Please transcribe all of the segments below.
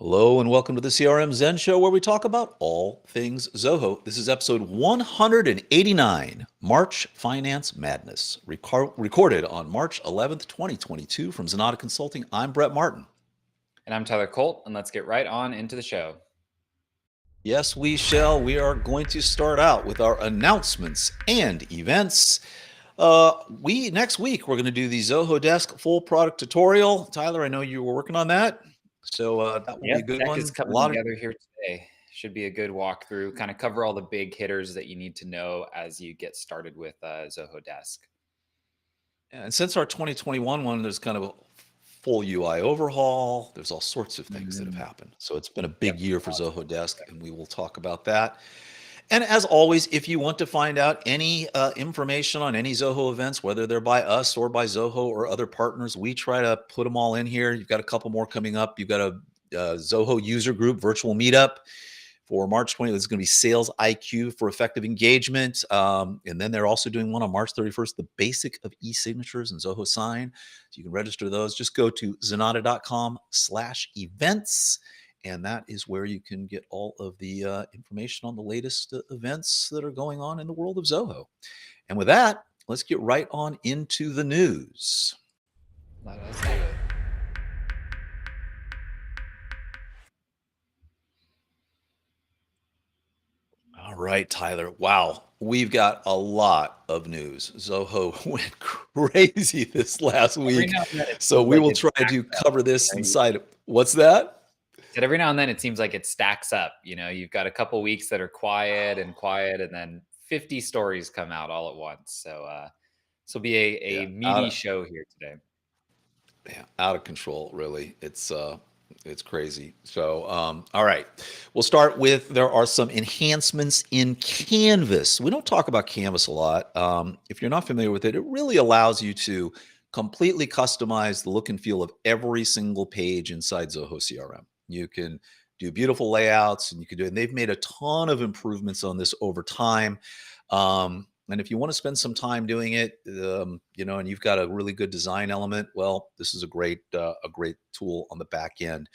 Hello and welcome to the CRM Zen Show where we talk about all things Zoho. This is episode 189, March Finance Madness, recorded on March 11th, 2022 from Zenatta Consulting. I'm Brett Martin. And I'm Tyler Colt, and let's get right on into the show. Yes, we shall. We are going to start out with our announcements and events. Next week we're going to do the Zoho Desk full product tutorial. Tyler, I know you were working on that. So that will be a good tech one. is coming together here today. Should be a good walkthrough, kind of cover all the big hitters that you need to know as you get started with Zoho Desk. And since our 2021 one, there's kind of a full UI overhaul. There's all sorts of things that have happened. So it's been a big year for Zoho Desk, and we will talk about that. And as always, if you want to find out any information on any Zoho events, whether they're by us or by Zoho or other partners, we try to put them all in here. You've got a couple more coming up. You've got a Zoho user group virtual meetup for March 20th. It's going to be Sales IQ for effective engagement. And then they're also doing one on March 31st, the basic of e-signatures and Zoho Sign. So you can register those. Just go to zenatta.com/events. And that is where you can get all of the information on the latest events that are going on in the world of Zoho. And with that, let's get right on into the news. Let us do it. All right, Tyler. Wow. We've got a lot of news. Zoho went crazy this last week. So we will try to cover this inside. What's that? But every now and then it seems like it stacks up. You know, you've got a couple weeks that are quiet, and then 50 stories come out all at once. So this will be a meaty show here today. Yeah, out of control, really. It's crazy. So, all right, we'll start with, there are some enhancements in Canvas. We don't talk about Canvas a lot. If you're not familiar with it, it really allows you to completely customize the look and feel of every single page inside Zoho CRM. You can do beautiful layouts, and you can do it. And they've made a ton of improvements on this over time. And if you want to spend some time doing it, and you've got a really good design element, well, this is a great tool on the back end.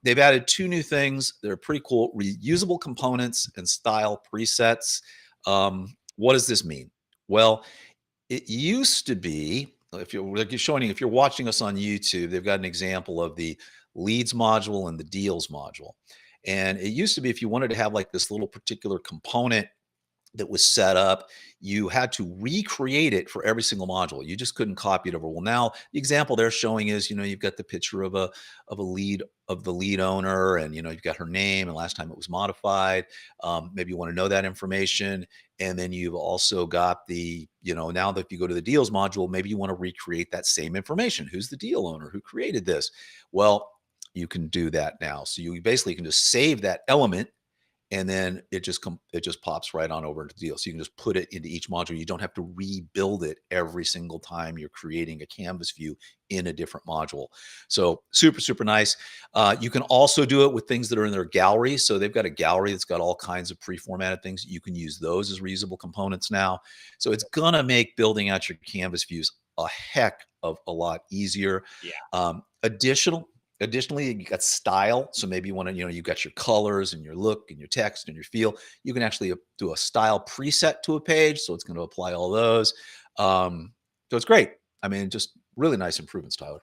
They've added two new things. They're pretty cool: reusable components and style presets. What does this mean? Well, it used to be, if you're watching us on YouTube, they've got an example of the leads module and the deals module. And it used to be, if you wanted to have like this little particular component that was set up, you had to recreate it for every single module. You just couldn't copy it over. Well, now the example they're showing is, you've got the picture of the lead owner, and you've got her name and last time it was modified. Maybe you want to know that information. And then you've also got the, now that if you go to the deals module, maybe you want to recreate that same information. Who's the deal owner? Who created this? Well, you can do that now. So you basically can just save that element, and then it just pops right on over into the deal. So you can just put it into each module. You don't have to rebuild it every single time you're creating a Canvas view in a different module. So super, super nice. You can also do it with things that are in their gallery. So they've got a gallery that's got all kinds of pre-formatted things. You can use those as reusable components now. So it's going to make building out your Canvas views a heck of a lot easier. Yeah. Additionally, you got style. So maybe you want to, you've got your colors and your look and your text and your feel. You can actually do a style preset to a page. So it's going to apply all those. So it's great. I mean, just really nice improvements, Tyler.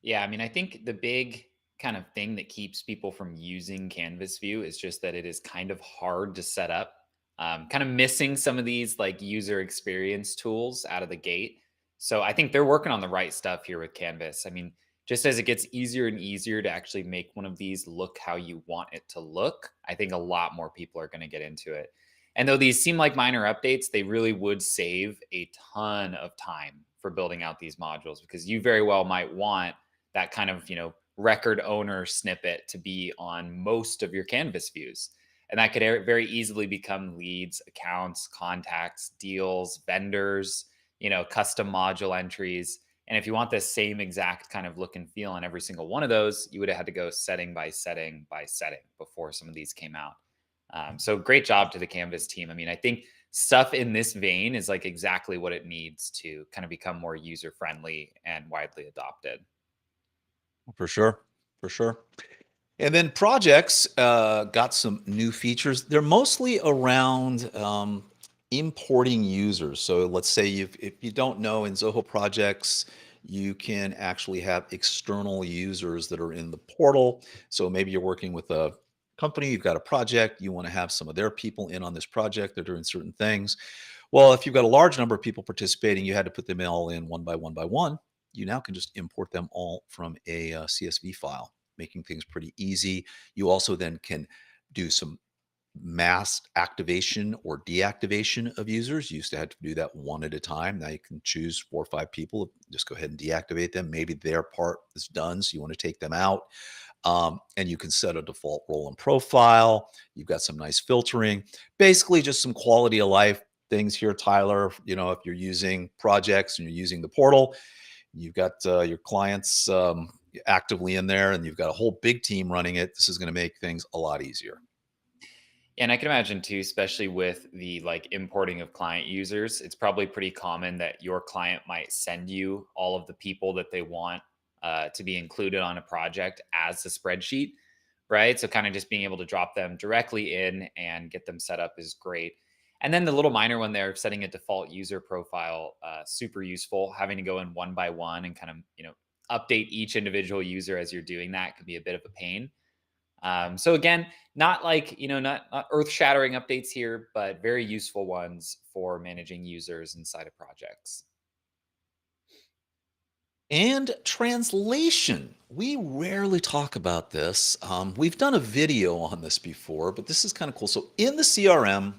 Yeah. I mean, I think the big kind of thing that keeps people from using Canvas View is just that it is kind of hard to set up. Kind of missing some of these like user experience tools out of the gate. So I think they're working on the right stuff here with Canvas. I mean, just as it gets easier and easier to actually make one of these look how you want it to look, I think a lot more people are going to get into it. And though these seem like minor updates, they really would save a ton of time for building out these modules, because you very well might want that kind of, record owner snippet to be on most of your Canvas views. And that could very easily become leads, accounts, contacts, deals, vendors, custom module entries. And if you want the same exact kind of look and feel on every single one of those, you would have had to go setting by setting by setting before some of these came out. So great job to the Canvas team. I mean, I think stuff in this vein is like exactly what it needs to kind of become more user-friendly and widely adopted. For sure. For sure. And then projects got some new features. They're mostly around importing users. So let's say if you don't know, in Zoho projects, you can actually have external users that are in the portal. So maybe you're working with a company, you've got a project, you want to have some of their people in on this project, they're doing certain things. Well, if you've got a large number of people participating, you had to put them all in one by one by one. You now can just import them all from a CSV file, making things pretty easy. You also then can do some mass activation or deactivation of users. You used to have to do that one at a time. Now you can choose 4 or 5 people, just go ahead and deactivate them. Maybe their part is done, so you want to take them out. And you can set a default role and profile. You've got some nice filtering, basically just some quality of life things here, Tyler. If you're using projects and you're using the portal, you've got your clients actively in there, and you've got a whole big team running it. This is going to make things a lot easier. And I can imagine too, especially with the like importing of client users, it's probably pretty common that your client might send you all of the people that they want to be included on a project as a spreadsheet, right? So kind of just being able to drop them directly in and get them set up is great. And then the little minor one there, setting a default user profile, super useful. Having to go in one by one and kind of update each individual user as you're doing that could be a bit of a pain. So again, not like, not earth-shattering updates here, but very useful ones for managing users inside of projects. And translation. We rarely talk about this. We've done a video on this before, but this is kind of cool. So in the CRM,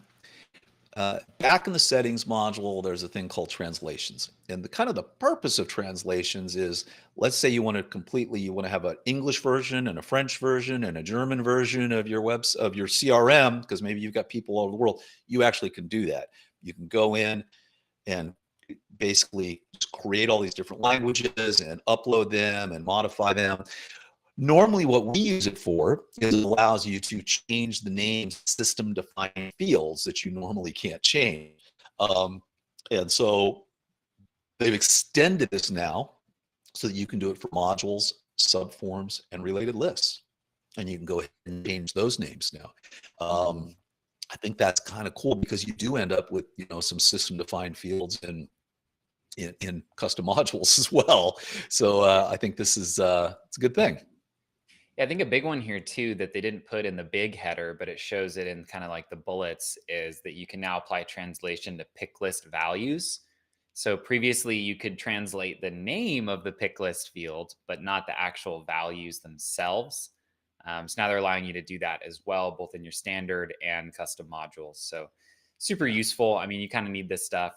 back in the settings module, there's a thing called translations. And the kind of the purpose of translations is, let's say you want to have an English version and a French version and a German version of your of your CRM, because maybe you've got people all over the world. You actually can do that. You can go in and basically just create all these different languages and upload them and modify them. Normally, what we use it for is it allows you to change the names, system-defined fields that you normally can't change. And so they've extended this now so that you can do it for modules, subforms, and related lists. And you can go ahead and change those names now. I think that's kind of cool because you do end up with some system-defined fields in custom modules as well. So I think this is it's a good thing. Yeah, I think a big one here too that they didn't put in the big header, but it shows it in kind of like the bullets, is that you can now apply translation to pick list values. So previously you could translate the name of the pick list field, but not the actual values themselves. So now they're allowing you to do that as well, both in your standard and custom modules. So super useful. I mean, you kind of need this stuff.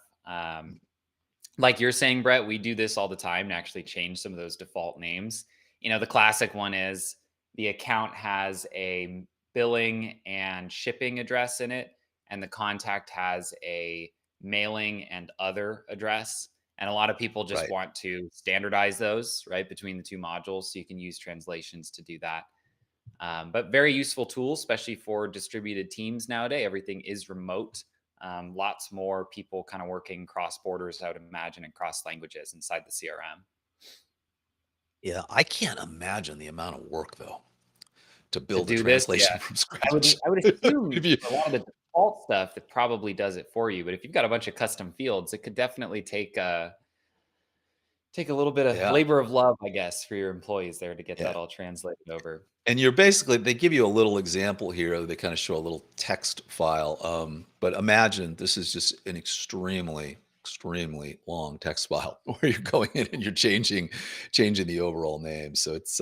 Like you're saying, Brett, we do this all the time to actually change some of those default names. The classic one is the account has a billing and shipping address in it, and the contact has a mailing and other address. And a lot of people just Right. want to standardize those, right, between the two modules. So you can use translations to do that. But very useful tool, especially for distributed teams nowadays. Everything is remote. Lots more people kind of working cross borders, I would imagine, and cross languages inside the CRM. Yeah, I can't imagine the amount of work though to To build a do this, translation yeah. from I would scratch. I would assume If you- for a lot of the default stuff, it probably does it for you. But if you've got a bunch of custom fields, it could definitely take a little bit of yeah, labor of love, I guess, for your employees there to get yeah. that all translated over. And they give you a little example here. They kind of show a little text file. But imagine this is just an extremely long text file where you're going in and you're changing the overall name. So it's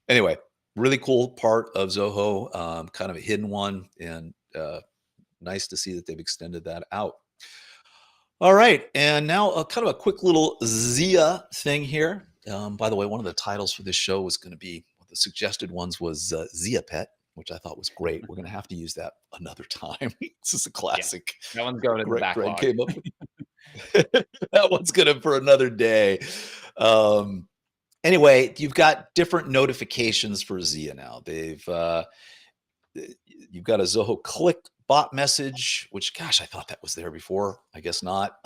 anyway, really cool part of Zoho, kind of a hidden one, and nice to see that they've extended that out. All right, and now a kind of a quick little Zia thing here. By the way, one of the titles for this show was going to be, the suggested ones was Zia Pet, which I thought was great. We're going to have to use that another time. This is a Yeah, classic. that one's going in the Greg backlog. came up with. That one's good for another day. Anyway, you've got different notifications for Zia now. You've got a Zoho Click bot message, which, gosh, I thought that was there before. I guess not.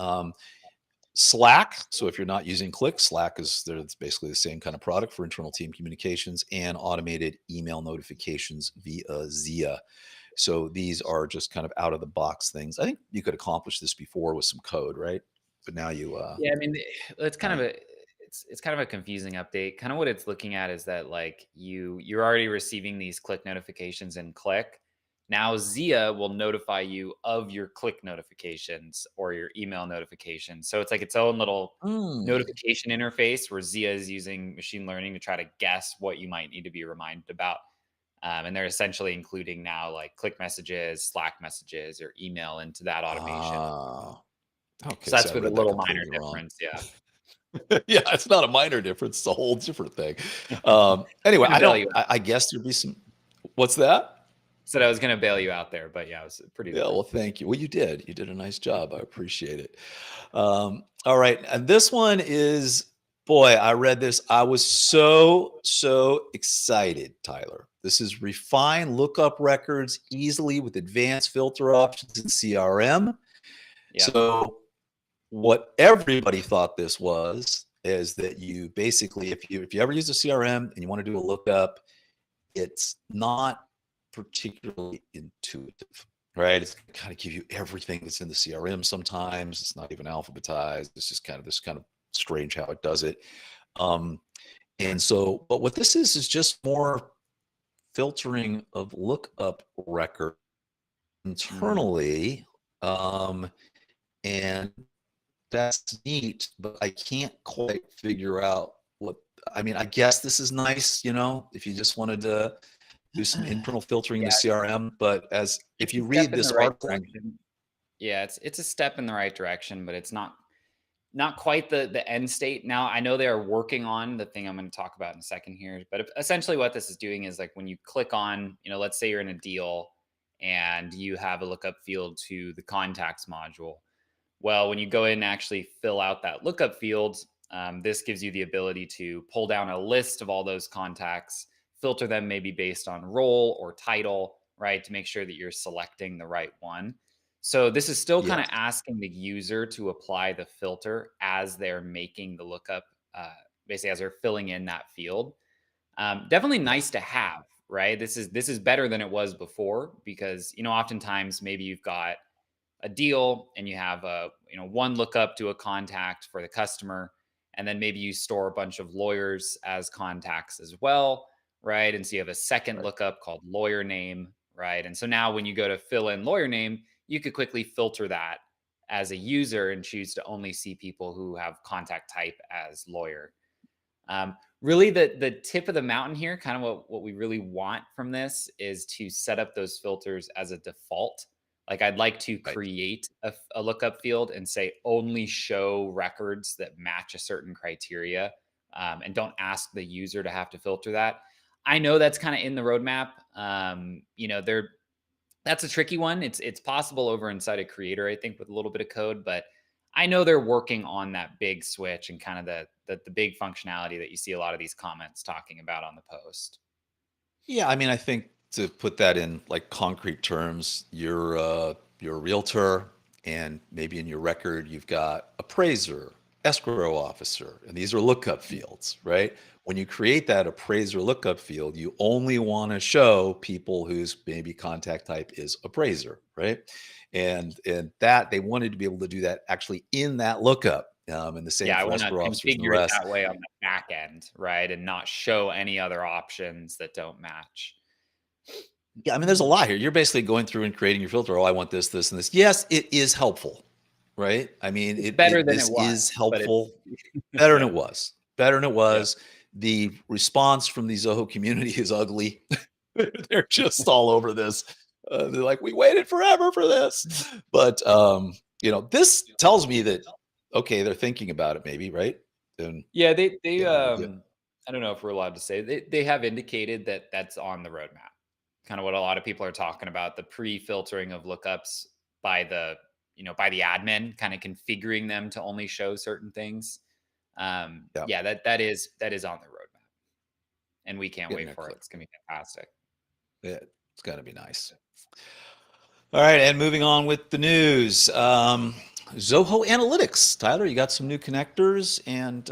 Slack. So if you're not using Click, Slack it's basically the same kind of product for internal team communications, and automated email notifications via Zia. So these are just kind of out of the box things. I think you could accomplish this before with some code, right? But now Yeah, I mean, it's now kind of you, a it's kind of a confusing update. Kind of what it's looking at is that like you're already receiving these click notifications in Click. Now Zia will notify you of your click notifications or your email notifications. So it's like its own little mm, notification interface where Zia is using machine learning to try to guess what you might need to be reminded about. And they're essentially including now like click messages, Slack messages, or email into that automation. ah, okay. So So that's I with a read that little minor completely wrong. difference. Yeah. Yeah, it's not a minor difference. It's a whole different thing. I'm Anyway, gonna bail you out. I guess there'd be some, what's that? Said I was gonna bail you out there, but yeah, it was pretty Yeah, well, different. thank you. Well, you did. You did a nice job. I appreciate it. All right. And this one is, boy, I read this. I was so excited, Tyler. This is refine lookup records easily with advanced filter options in CRM. Yep. So, what everybody thought this was is that you basically, if you ever use a CRM and you want to do a lookup, it's not particularly intuitive, right? It's kind of give you everything that's in the CRM sometimes. It's not even alphabetized. It's just kind of this kind of strange how it does it. Um, and so, but what this is just more filtering of lookup record Mm. internally. Um, and that's neat, but I can't quite figure out what, I mean, I guess this is nice, if you just wanted to do some internal filtering in the Yeah, CRM. But as if it's a you step read in the this right article, direction. Yeah, it's a step in the right direction, but it's not quite the end state. Now, I know they are working on the thing I'm going to talk about in a second here, but essentially what this is doing is like when you click on, let's say you're in a deal and you have a lookup field to the contacts module. Well, when you go in and actually fill out that lookup field, this gives you the ability to pull down a list of all those contacts, filter them maybe based on role or title, right, to make sure that you're selecting the right one. So this is still kind yes, of asking the user to apply the filter as they're making the lookup, uh, basically as they're filling in that field. Definitely nice yes, to have, right? This is better than it was before because oftentimes maybe you've got a deal and you have a one lookup to a contact for the customer, and then maybe you store a bunch of lawyers as contacts as well, right? And so you have a second right. lookup called lawyer name, right? And so now when you go to fill in lawyer name, you could quickly filter that as a user and choose to only see people who have contact type as lawyer. Really, the tip of the mountain here, kind of what we really want from this is to set up those filters as a default. Like I'd like to Right. create a lookup field and say only show records that match a certain criteria, and don't ask the user to have to filter that. I know that's kind of in the roadmap. They're that's a tricky one. It's possible over inside a creator, I think, with a little bit of code, but I know they're working on that big switch and kind of the big functionality that you see a lot of these comments talking about on the post. Yeah, I mean, I think to put that in like concrete terms, you're a realtor, and maybe in your record you've got appraiser, escrow officer, and these are lookup fields, right? When you create that appraiser lookup field, you only want to show people whose maybe contact type is appraiser, right? And that they wanted to be able to do that actually in that lookup, and the same Yeah, I for want to escrow officers and the configure it rest. that way on the back end, right? And not show any other options that don't match. Yeah, I mean, there's a lot here. You're basically going through and creating your filter. Oh, I want this, and this. Yes, it is helpful, right? I mean, It's it better it than it this was, is but it's helpful. Better than yeah, it was. Better than it yeah. was. The response from the Zoho community is ugly. They're just all over this. They're like, we waited forever for this, but this tells me that okay, they're thinking about it, maybe, right? And Yeah, they we'll get I don't know if we're allowed to say they have indicated that that's on the roadmap. Kind of what a lot of people are talking about, the pre-filtering of lookups by by the admin, kind of configuring them to only show certain things. yeah, Yeah, that is on the roadmap, and we can't getting wait that for it. click. It's gonna be fantastic. Yeah, it's got to be nice. All right, and moving on with the news. Zoho Analytics. Tyler, you got some new connectors and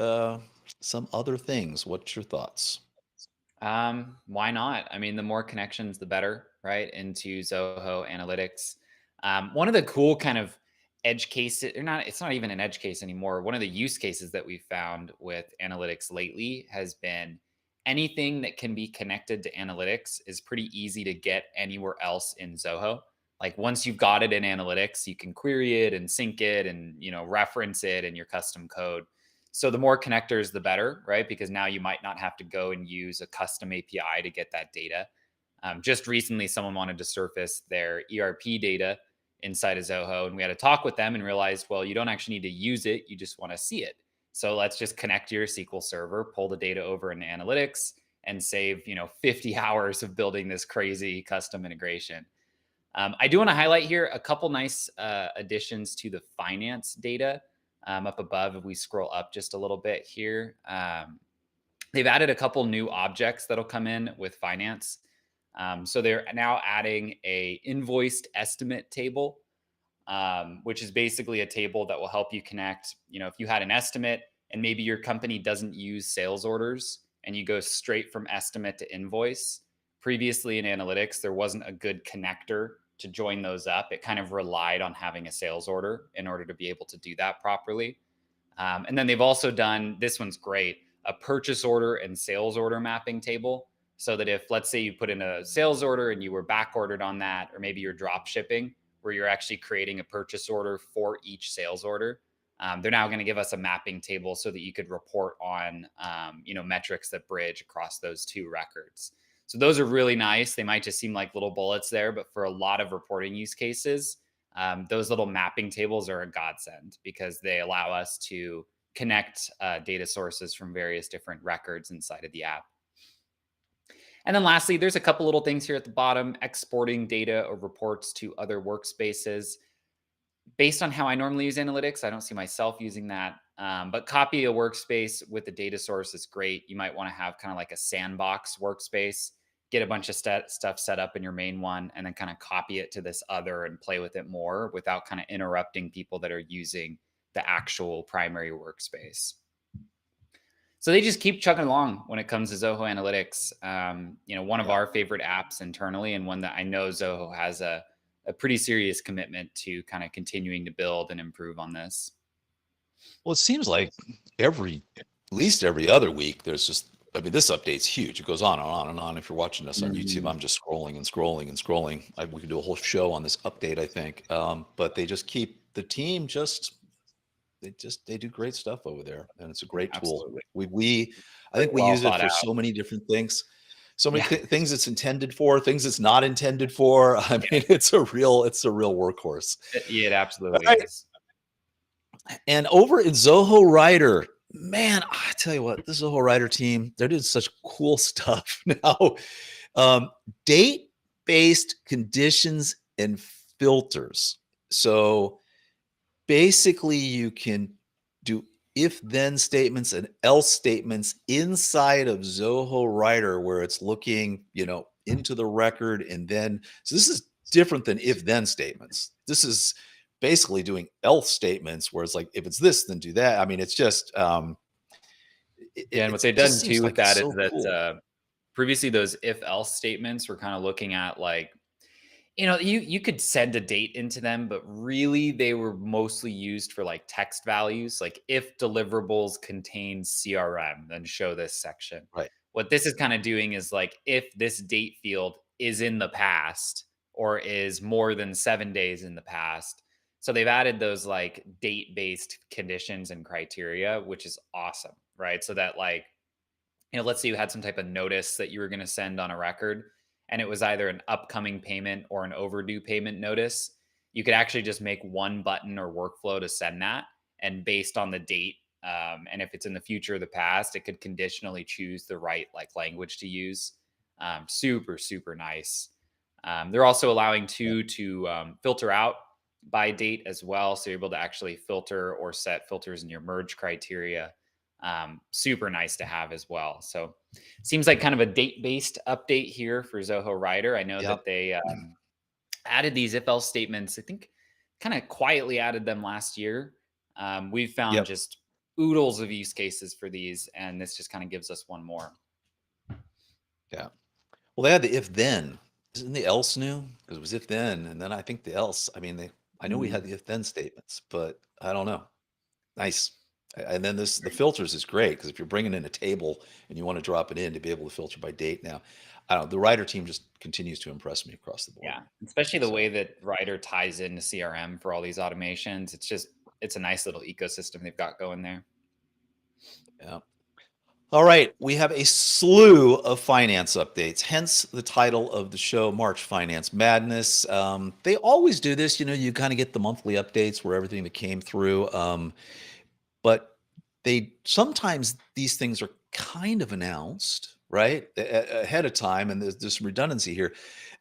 some other things. What's your thoughts? Why not? I mean, the more connections, the better, right? Into Zoho Analytics. One of the cool kind of edge cases, or not, it's not even an edge case anymore. One of the use cases that we found with analytics lately has been anything that can be connected to analytics is pretty easy to get anywhere else in Zoho. Like once you've got it in analytics, you can query it and sync it and reference it in your custom code. So the more connectors, the better, right? Because now you might not have to go and use a custom API to get that data. Just recently, someone wanted to surface their ERP data inside of Zoho, and we had to talk with them and realized, well, you don't actually need to use it; you just want to see it. So let's just connect to your SQL server, pull the data over into analytics, and save 50 hours of building this crazy custom integration. I do want to highlight here a couple nice additions to the finance data. Up above, if we scroll up just a little bit here, they've added a couple new objects that'll come in with finance. So they're now adding a invoiced estimate table, which is basically a table that will help you connect. If you had an estimate and maybe your company doesn't use sales orders and you go straight from estimate to invoice, previously in analytics, there wasn't a good connector to join those up. It kind of relied on having a sales order in order to be able to do that properly. And then they've also done, this one's great, a purchase order and sales order mapping table. So that if, let's say, you put in a sales order and you were back ordered on that, or maybe you're drop shipping, where you're actually creating a purchase order for each sales order, they're now going to give us a mapping table so that you could report on, metrics that bridge across those two records. So those are really nice. They might just seem like little bullets there, but for a lot of reporting use cases, those little mapping tables are a godsend because they allow us to connect data sources from various different records inside of the app. And then lastly, there's a couple little things here at the bottom, exporting data or reports to other workspaces. Based on how I normally use analytics, I don't see myself using that. But copy a workspace with the data source is great. You might want to have kind of like a sandbox workspace, get a bunch of stuff set up in your main one, and then kind of copy it to this other and play with it more without kind of interrupting people that are using the actual primary workspace. So they just keep chugging along when it comes to Zoho Analytics. One of our favorite apps internally, and one that I know Zoho has a pretty serious commitment to kind of continuing to build and improve on this. Well, it seems like at least every other week, there's just, I mean, this update's huge. It goes on and on and on. If you're watching us on YouTube, I'm just scrolling and scrolling and scrolling. We could do a whole show on this update, I think. But they just keep the team they do great stuff over there, and it's a great tool. Absolutely. I think we Well use it thought for out. so many different things. So many Yeah. things it's intended for, things it's not intended for. I mean, it's a real workhorse. It All absolutely right. is. And over at Zoho Rider, man, I tell you what, the Zoho Rider team, they're doing such cool stuff now. Date-based conditions and filters. So basically, you can do if-then statements and else statements inside of Zoho Rider, where it's looking, into the record, and then so this is different than if-then statements. This is basically doing else statements, where it's like, if it's this, then do that. I mean, it's just Yeah, and what it they've just done seems too with like it's that is so cool. that previously those if else statements were kind of looking at like, you could send a date into them, but really they were mostly used for like text values, like if deliverables contain CRM, then show this section. Right. What this is kind of doing is like if this date field is in the past or is more than 7 days in the past. So they've added those like date based conditions and criteria, which is awesome, right? So that like, let's say you had some type of notice that you were going to send on a record and it was either an upcoming payment or an overdue payment notice. You could actually just make one button or workflow to send that. And based on the date, and if it's in the future or the past, it could conditionally choose the right like language to use. Super, super nice. They're also allowing to filter out by date as well. So you're able to actually filter or set filters in your merge criteria. Super nice to have as well. So seems like kind of a date-based update here for Zoho Rider. I know Yep. that they added these if-else statements, I think kind of quietly added them last year. We've found Yep. just oodles of use cases for these, and this just kind of gives us one more. Yeah. Well, they had the if then. Isn't the else new? Because it was if then, and then I think the else. I mean, I know we Mm, had the if then statements, but I don't know. Nice. And then the filters is great because if you're bringing in a table and you want to drop it in to be able to filter by date now, I don't know, the writer team just continues to impress me across the board. yeah, especially the way So, that Writer ties into CRM for all these automations. It's a nice little ecosystem they've got going there. yeah. All right, we have a slew of finance updates, hence the title of the show, March Finance Madness. They always do this, you kind of get the monthly updates where everything that came through. But they sometimes these things are kind of announced, right, ahead of time, and there's some redundancy here.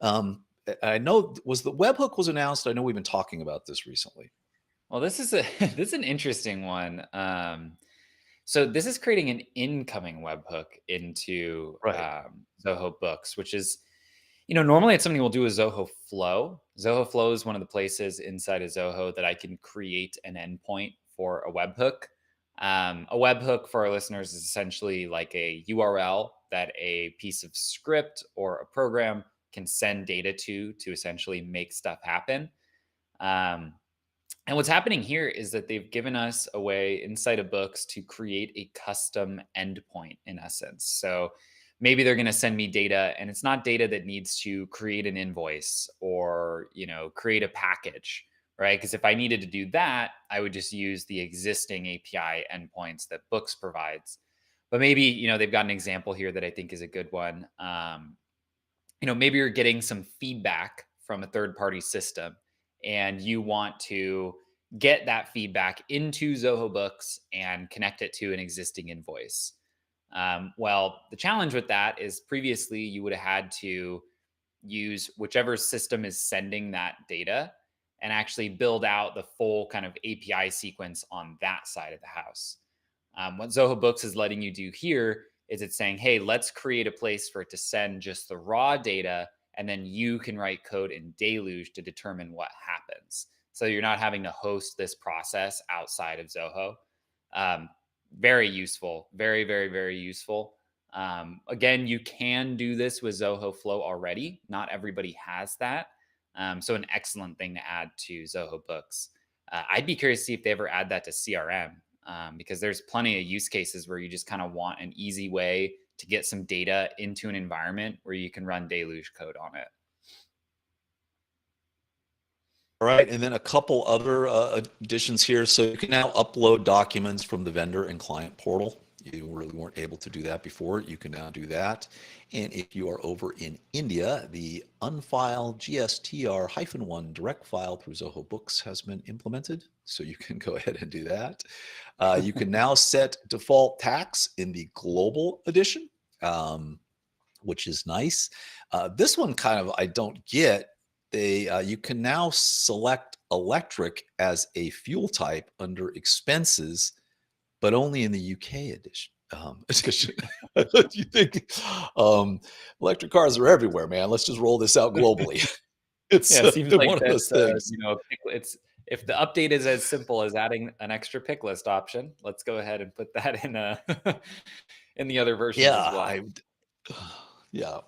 I know was the webhook was announced. I know we've been talking about this recently. Well, this is a this is an interesting one. So this is creating an incoming webhook into Right. Zoho Books, which is, normally it's something we'll do with Zoho Flow. Zoho Flow is one of the places inside of Zoho that I can create an endpoint for a webhook. A webhook for our listeners is essentially like a URL that a piece of script or a program can send data to essentially make stuff happen. Um, and what's happening here is that they've given us a way inside of Books to create a custom endpoint in essence. So maybe they're going to send me data and it's not data that needs to create an invoice or, create a package, right? Because if I needed to do that, I would just use the existing API endpoints that Books provides. But maybe, they've got an example here that I think is a good one. Maybe you're getting some feedback from a third party system and you want to get that feedback into Zoho Books and connect it to an existing invoice. Well, the challenge with that is previously you would have had to use whichever system is sending that data and actually build out the full kind of API sequence on that side of the house. What Zoho Books is letting you do here is it's saying, hey, let's create a place for it to send just the raw data, and then you can write code in Deluge to determine what happens. So you're not having to host this process outside of Zoho. Um, Very useful, very, very, very useful. Again, you can do this with Zoho Flow already. Not everybody has that. So an excellent thing to add to Zoho Books. I'd be curious to see if they ever add that to CRM, because there's plenty of use cases where you just kind of want an easy way to get some data into an environment where you can run Deluge code on it. All right, and then a couple other additions here. So you can now upload documents from the vendor and client portal. You really weren't able to do that before. You can now do that. And if you are over in India, the unfiled GSTR-1 direct file through Zoho Books has been implemented. So you can go ahead and do that. You can now set default tax in the global edition, which is nice. This one kind of I don't get. You can now select electric as a fuel type under expenses, but only in the UK edition. Edition. You think electric cars are everywhere, man? Let's just roll this out globally. It's Yeah, it seems like one of those that's things. it's if the update is as simple as adding an extra pick list option, let's go ahead and put that in in the other versions Yeah, as well. yeah,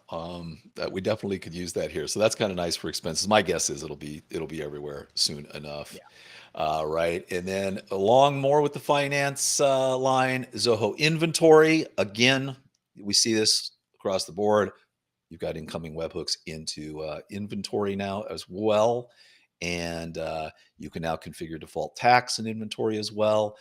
that we definitely could use that here. So that's kind of nice for expenses. My guess is it'll be everywhere soon enough. Yeah. Right. And then along more with the finance line, Zoho inventory. Again, we see this across the board. You've got incoming webhooks into inventory now as well. And you can now configure default tax and inventory as well.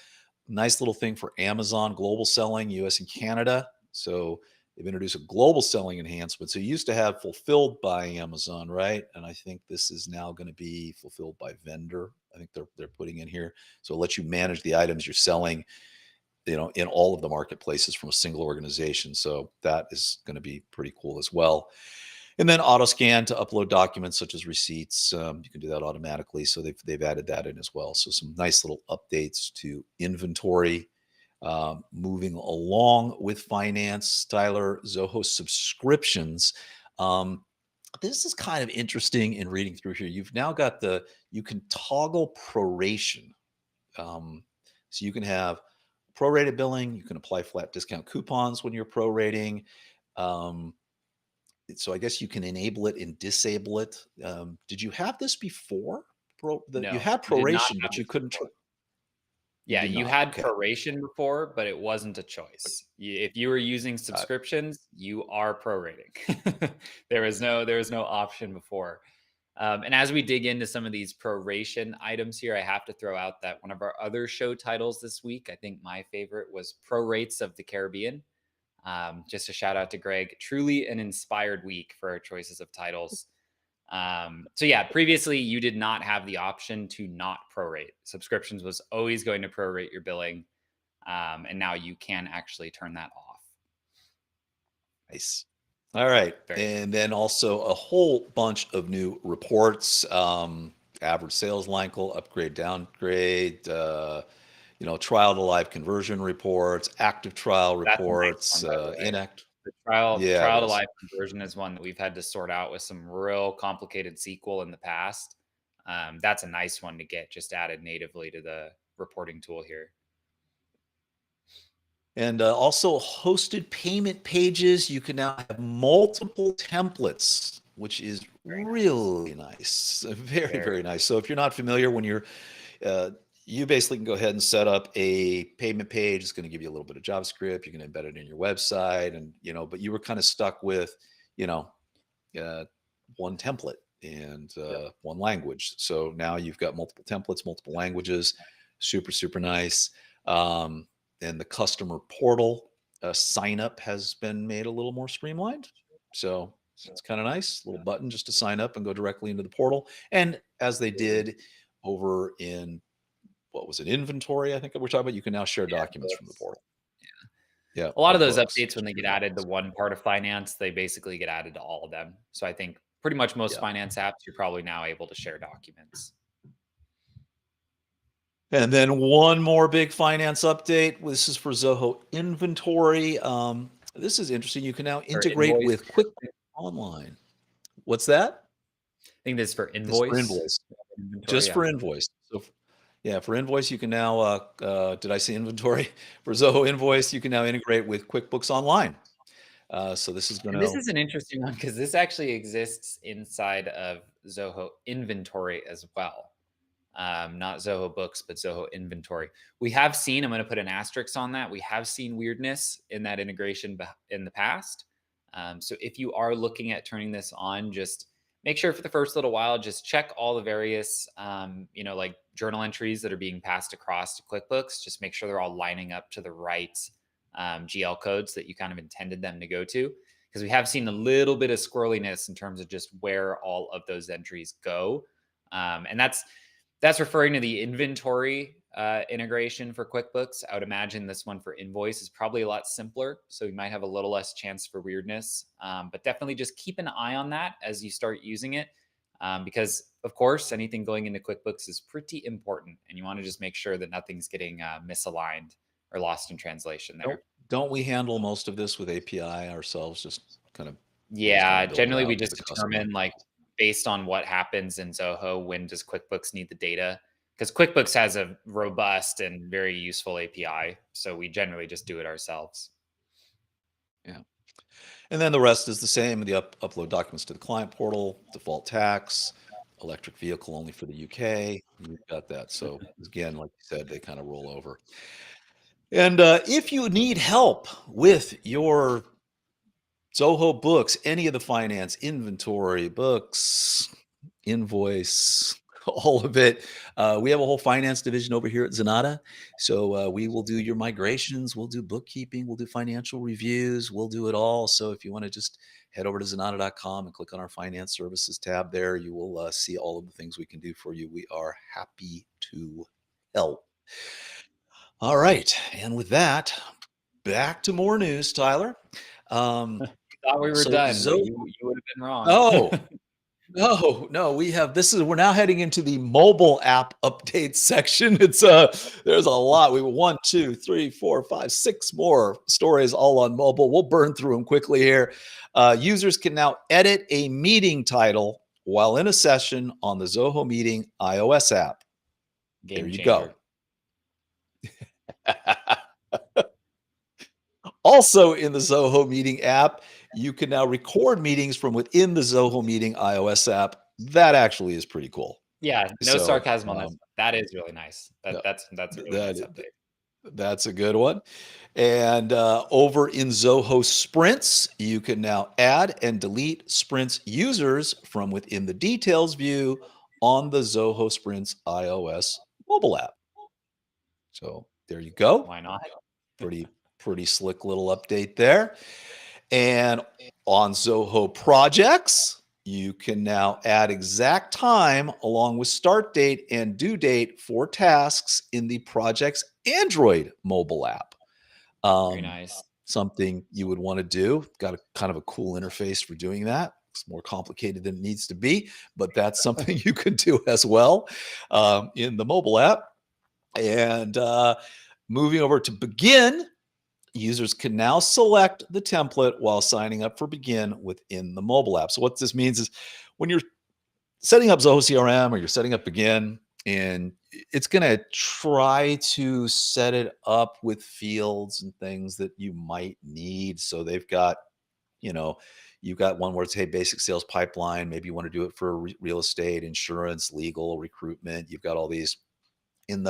Nice little thing for Amazon global selling, US and Canada. So they've introduced a global selling enhancement. So you used to have fulfilled by Amazon, right? And I think this is now going to be fulfilled by vendor. I think they're putting in here. So it lets you manage the items you're selling, in all of the marketplaces from a single organization. So that is going to be pretty cool as well. And then auto scan to upload documents such as receipts. You can do that automatically. So they've added that in as well. So some nice little updates to inventory. Moving along with finance, Tyler, Zoho subscriptions. this is kind of interesting in reading through here. You've now got you can toggle proration. So you can have prorated billing. You can apply flat discount coupons when you're prorating. Um, so I guess you can enable it and disable it. Did you have this before? You No, had you did not proration, have but you this couldn't. before. You Yeah, did you not. had Okay. proration before, but it wasn't a choice. If you were using Uh, subscriptions, you are prorating. There was no option before. And as we dig into some of these proration items here, I have to throw out that one of our other show titles this week, I think my favorite was Prorates of the Caribbean. Just a shout out to Greg. Truly an inspired week for our choices of titles. So yeah, previously you did not have the option to not prorate. Subscriptions was always going to prorate your billing. And now you can actually turn that off. nice. All right. Very And then also a whole bunch of new reports. Average sales cycle, upgrade, downgrade, trial to live conversion reports, active trial That's a nice reports, one, by the way. inact. The Yeah, it trial to is. live conversion is one that we've had to sort out with some real complicated SQL in the past. That's a nice one to get just added natively to the reporting tool here. And also hosted payment pages. You can now have multiple templates, which is Very nice. really nice. Very, Very very nice. So if you're not familiar, uh, you basically can go ahead and set up a payment page. It's going to give you a little bit of JavaScript. You can embed it in your website, and but you were kind of stuck with, you know, uh, one template and Yep. one language. So now you've got multiple templates, multiple languages. Super, super nice. Um, and the customer portal sign up has been made a little more streamlined. So it's kind of nice. Little button just to sign up and go directly into the portal. And as they did over in what was it, inventory? I think we're talking about. You can now share Yeah, documents from the books. portal. Yeah, A lot or of those books. updates, when they get Share added to documents. one part of finance, they basically get added to all of them. So I think pretty much most Yeah. finance apps, you're probably now able to share documents. And then one more big finance update. This is for Zoho Inventory. This is interesting. You can now For integrate Invoice, with QuickBooks Online. What's that? I think this is for This is for Invoice. Invoice. Inventory, Just yeah. for Invoice. So, yeah, for Invoice, you can now, did I say inventory? For Zoho Invoice, you can now integrate with QuickBooks Online. So this is going And this to, is an interesting one because this actually exists inside of Zoho Inventory as well. Not Zoho Books, but Zoho Inventory. We have seen, I'm going to put an asterisk on that. We have seen weirdness in that integration in the past. So if you are looking at turning this on, just make sure for the first little while, just check all the various, like journal entries that are being passed across to QuickBooks. Just make sure they're all lining up to the right GL codes that you kind of intended them to go to. Because we have seen a little bit of squirreliness in terms of just where all of those entries go. And that's referring to the inventory integration for QuickBooks. I would imagine this one for Invoice is probably a lot simpler, so you might have a little less chance for weirdness. But definitely just keep an eye on that as you start using it, because of course anything going into QuickBooks is pretty important, and you want to just make sure that nothing's getting misaligned or lost in translation don't, there. don't we handle most of this with API ourselves? We just kind Yeah, of build it generally we out to just the customer. determine like based on what happens in Zoho, when does QuickBooks need the data? Because QuickBooks has a robust and very useful API. So we generally just do it ourselves. Yeah. And then the rest is the same. The upload documents to the client portal, default tax, electric vehicle only for the UK. You've got that. So again, like you said, they kind of roll over. And if you need help with your Zoho books, any of the finance, inventory, books, invoice, all of it. We have a whole finance division over here at Zenatta. So we will do your migrations, we'll do bookkeeping, we'll do financial reviews, we'll do it all. So if you want to just head over to zenatta.com and click on our finance services tab there, you will see all of the things we can do for you. We are happy to help. All right. And with that, back to more news, Tyler. Um, Thought we were so done, but Zoho. you would have been wrong. Oh, No, we're now heading into the mobile app update section. There's a lot. We were 1, 2, 3, 4, 5, 6 more stories all on mobile. We'll burn through them quickly here. Users can now edit a meeting title while in a session on the Zoho Meeting iOS app. There Game you go. changer. Also in the Zoho Meeting app, you can now record meetings from within the Zoho Meeting iOS app. That actually is pretty cool. Yeah, no So, sarcasm on this. That is really nice. no, That's a really nice that update. that's a good one. And over in Zoho Sprints, you can now add and delete Sprints users from within the details view on the Zoho Sprints iOS mobile app. So there you go. Why not? Pretty slick little update there. And on Zoho Projects, you can now add exact time along with start date and due date for tasks in the project's Android mobile app. Very nice. Something you would want to do. Got a kind of a cool interface for doing that. It's more complicated than it needs to be, but that's something you can do as well in the mobile app. And moving over to Bigin, users can now select the template while signing up for Bigin within the mobile app. So what this means is when you're setting up Zoho CRM or you're setting up Bigin, and it's going to try to set it up with fields and things that you might need. So they've got, you've got one where it's, hey, basic sales pipeline. Maybe you want to do it for real estate, insurance, legal, recruitment. You've got all these in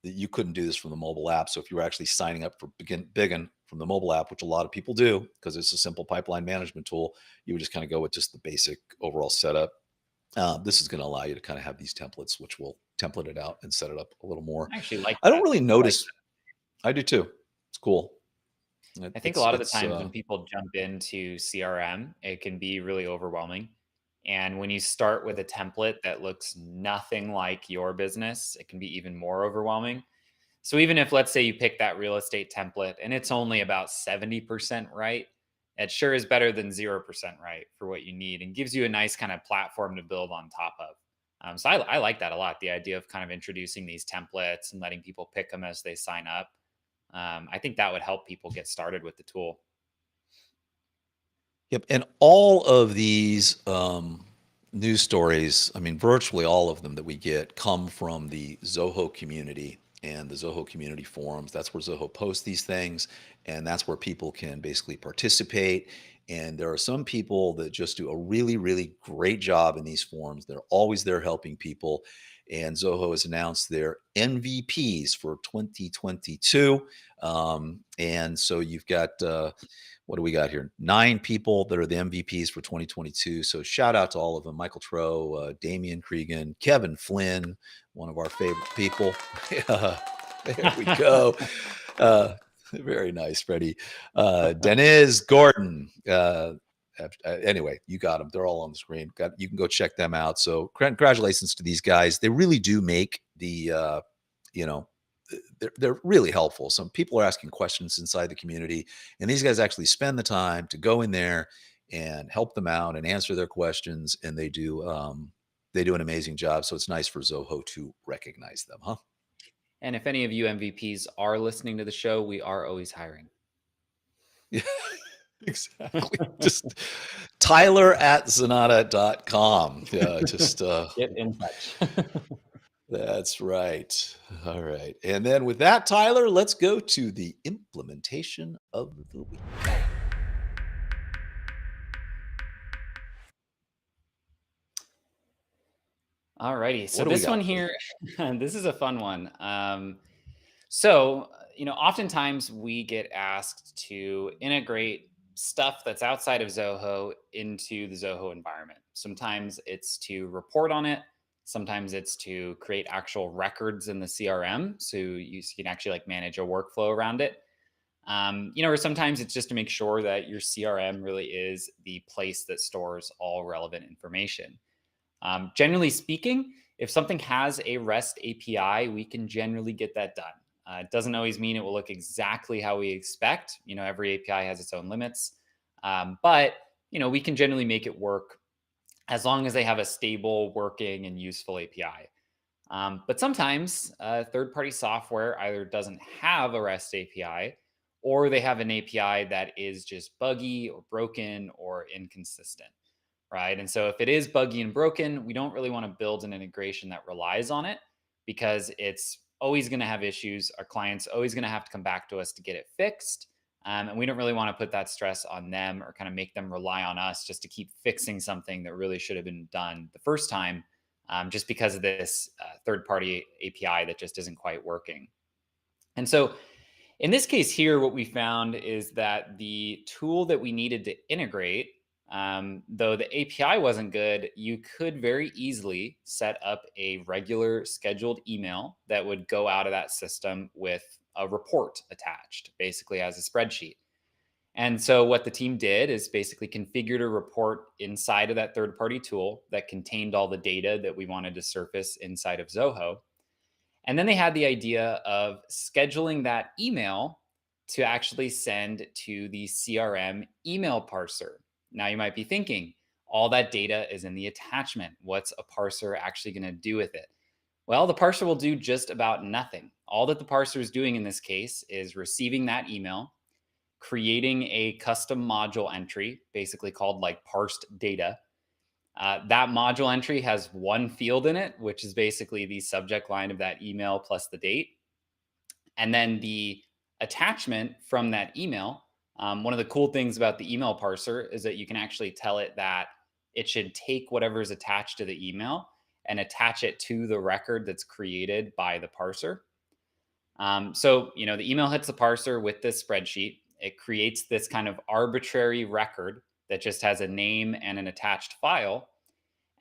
you couldn't do this from the mobile app. So if you were actually signing up for Bigin from the mobile app, which a lot of people do because it's a simple pipeline management tool, you would just kind of go with just the basic overall setup. This is going to allow you to kind of have these templates, which will template it out and set it up a little more. I actually like I don't that. really notice. I do too. It's cool. I think a lot of the times when people jump into CRM, it can be really overwhelming. And when you start with a template that looks nothing like your business, it can be even more overwhelming. So even if, let's say, you pick that real estate template and it's only about 70% right, it sure is better than 0% right for what you need and gives you a nice kind of platform to build on top of. So I like that a lot. The idea of kind of introducing these templates and letting people pick them as they sign up. I think that would help people get started with the tool. Yep. And all of these news stories, I mean, virtually all of them that we get come from the Zoho community and the Zoho community forums. That's where Zoho posts these things, and that's where people can basically participate. And there are some people that just do a really, really great job in these forums. They're always there helping people. And Zoho has announced their MVPs for 2022. And so you've got what do we got here? 9 people that are the MVPs for 2022. So shout out to all of them: Michael Trow, Damian Cregan, Kevin Flynn, one of our favorite people. There we go. Very nice, Freddie. Denise Gordon. Anyway, you got them. They're all on the screen. You can go check them out. So congratulations to these guys. They really do make the, they're really helpful. Some people are asking questions inside the community, and these guys actually spend the time to go in there and help them out and answer their questions. And they do an amazing job. So it's nice for Zoho to recognize them, huh? And if any of you MVPs are listening to the show, we are always hiring. Yeah, exactly. Just Tyler@Zenatta.com. Just get in touch. That's right. All right. And then with that, Tyler, let's go to the implementation of the week. All righty. So What do we this one got? here, this is a fun one. So, oftentimes we get asked to integrate stuff that's outside of Zoho into the Zoho environment. Sometimes it's to report on it. Sometimes it's to create actual records in the CRM, so you can actually like manage a workflow around it. Or sometimes it's just to make sure that your CRM really is the place that stores all relevant information. Generally speaking, if something has a REST API, we can generally get that done. It doesn't always mean it will look exactly how we expect. Every API has its own limits, but we can generally make it work as long as they have a stable, working, and useful API. But sometimes third-party software either doesn't have a REST API, or they have an API that is just buggy or broken or inconsistent, right? And so if it is buggy and broken, we don't really want to build an integration that relies on it, because it's always going to have issues. Our client's always going to have to come back to us to get it fixed. And we don't really want to put that stress on them or kind of make them rely on us just to keep fixing something that really should have been done the first time, just because of this third party API that just isn't quite working. And so in this case here, what we found is that the tool that we needed to integrate, though the API wasn't good, you could very easily set up a regular scheduled email that would go out of that system with a report attached, basically as a spreadsheet. And so what the team did is basically configured a report inside of that third party tool that contained all the data that we wanted to surface inside of Zoho. And then they had the idea of scheduling that email to actually send to the CRM email parser. Now you might be thinking, all that data is in the attachment. What's a parser actually going to do with it? Well, the parser will do just about nothing. All that the parser is doing in this case is receiving that email, creating a custom module entry, basically called like parsed data. That module entry has one field in it, which is basically the subject line of that email plus the date. And then the attachment from that email. One of the cool things about the email parser is that you can actually tell it that it should take whatever is attached to the email and attach it to the record that's created by the parser. So, the email hits the parser with this spreadsheet. It creates this kind of arbitrary record that just has a name and an attached file.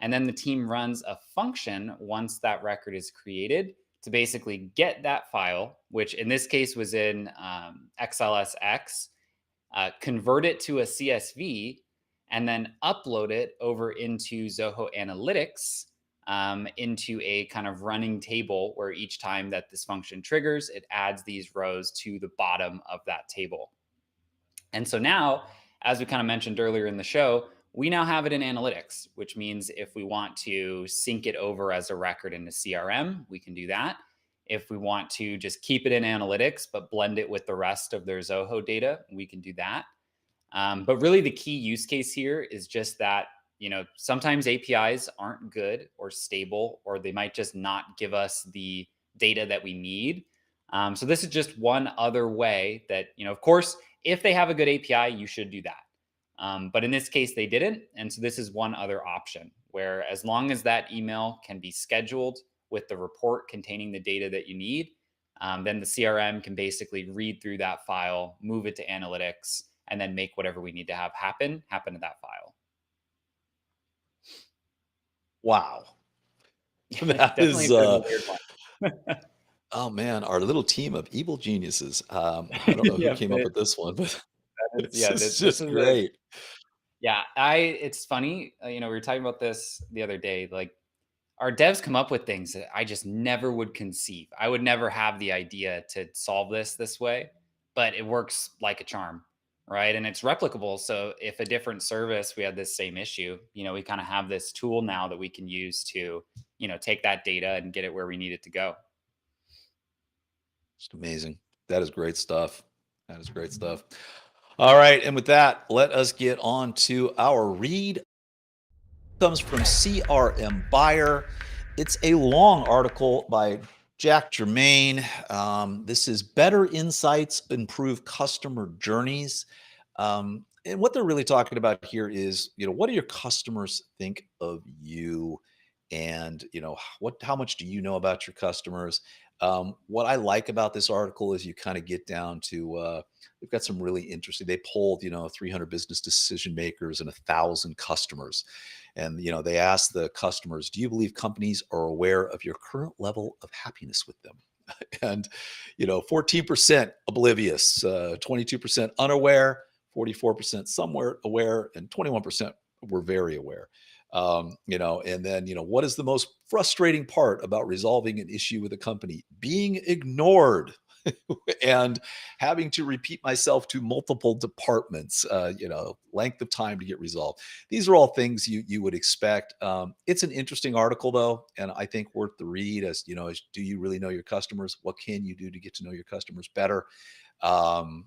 And then the team runs a function once that record is created to basically get that file, which in this case was in XLSX, convert it to a CSV, and then upload it over into Zoho Analytics, into a kind of running table where each time that this function triggers, it adds these rows to the bottom of that table. And so now, as we kind of mentioned earlier in the show, we now have it in analytics, which means if we want to sync it over as a record into CRM, we can do that. If we want to just keep it in analytics, but blend it with the rest of their Zoho data, we can do that. But really the key use case here is just that, sometimes APIs aren't good or stable, or they might just not give us the data that we need. So this is just one other way that, of course, if they have a good API, you should do that. But in this case, they didn't. And so this is one other option where, as long as that email can be scheduled with the report containing the data that you need, then the CRM can basically read through that file, move it to analytics, and then make whatever we need to have happen to that file. Wow. That Definitely is, a bit of a weird one. oh man, our little team of evil geniuses. I don't know who Yeah, came up with this one, but yeah, it's this just is great. yeah. It's funny. We were talking about this the other day. Like, our devs come up with things that I just never would conceive. I would never have the idea to solve this way, but it works like a charm, right? And it's replicable. So if a different service, we had this same issue, we kind of have this tool now that we can use to, take that data and get it where we need it to go. Just amazing. That is great stuff. That is great stuff. All right. And with that, let us get on to our read. Comes from CRM Buyer. It's a long article by Jack Germain. This is Better Insights, Improve Customer Journeys. And what they're really talking about here is, what do your customers think of you? And, how much do you know about your customers? What I like about this article is you kind of get down to, they've got some really interesting, they polled, 300 business decision makers and 1,000 customers. And, they asked the customers, do you believe companies are aware of your current level of happiness with them? And, 14% oblivious, 22% unaware, 44% somewhere aware, and 21% were very aware. And then, what is the most frustrating part about resolving an issue with a company? Being ignored. and having to repeat myself to multiple departments, length of time to get resolved. These are all things you would expect. It's an interesting article though, and I think worth the read. As do you really know your customers? What can you do to get to know your customers better? And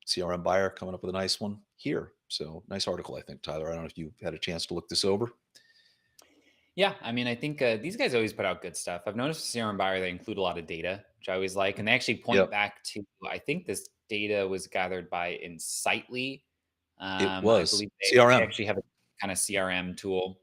CRM Buyer coming up with a nice one here. So nice article, I think, Tyler. I don't know if you had a chance to look this over. Yeah, I mean, I think these guys always put out good stuff. I've noticed with CRM Buyer, they include a lot of data, which I always like. And they actually point Yep, back to, I think this data was gathered by Insightly. it I was believe they CRM. actually have a kind of CRM tool.